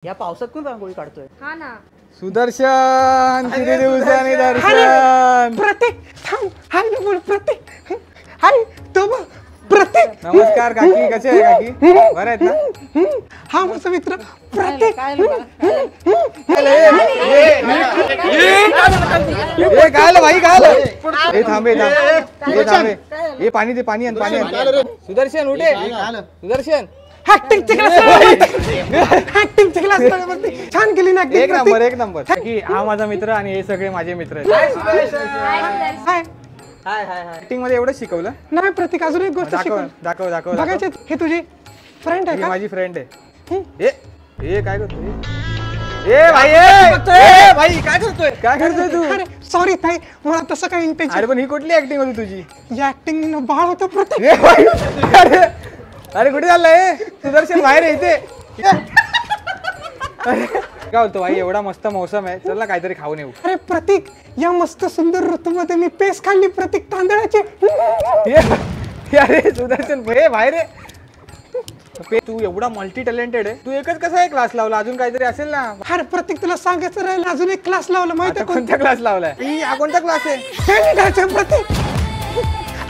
या पावसात कोण रांगोळी काढतोय? हा ना सुदर्शन किती दिवसांनी दर्शन. प्रतीक थांब. हाय ना बोल प्रतीक. हाय तो बघ प्रतीक. नमस्कार काकी, कसे आहे काकी? बरं आहेत ना? हा माझा मित्र प्रतीक. काय आलं भाई, काय आलं? हे थांबे हे थांबे, हे पाणी दे, पाणी आण, पाणी आण. सुदर्शन उठे. सुदर्शन ऍक्टिंगचे क्लास, ऍक्टिंगचे क्लास छान केली ना एक नंबर, एक नंबर. की हा माझा मित्र आणि हे सगळे माझे मित्र आहेत. हाय. हाय हाय हाय. ऍक्टिंग मध्ये एवढंच शिकवलं? नाही प्रतीक अजून एक गोष्ट दाखव शिकव. दाखव दाखव. बघायचे हे तुझी फ्रेंड आहे ही का? माझी फ्रेंड आहे. हे काय करतोय? ए भाई, ए भाई काय करतोय? काय करतोय तू? अरे सॉरी ताई, मला तसं काही इंटेन्शन. अरे पण ही कुठली ऍक्टिंग होती तुझी? या ऍक्टिंग बाळ होतं प्रतीक. ए भाई, अरे अरे कुठे चाललंय? सुदर्शन बाहेर आहे इथे. अरे काय बोलतो भाई, एवढा मस्त मौसम आहे, चल ना काहीतरी खाऊन येऊ. अरे प्रतीक, या मस्त सुंदर ऋतूमध्ये मी पेस खाल्ली प्रतीक तांदळाची. अरे सुदर्शन हे बाहेर आहे. तू एवढा मल्टी टॅलेंटेड आहे, तू एकच कसा आहे क्लास लावला? अजून काहीतरी असेल ना? अरे प्रतीक तुला सांगायचं राहिलं, अजून एक क्लास लावला माहिती आता कोणता क्लास लावलाय? हा कोणता क्लास आहे? प्रतीक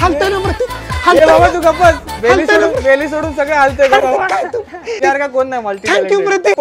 हलतोय ना प्रतीक. ए बाबा तू गप्पच, बेली सोडून सगळे हलते. यार का कोण नाही मल्टी थँक्यू प्रतीक.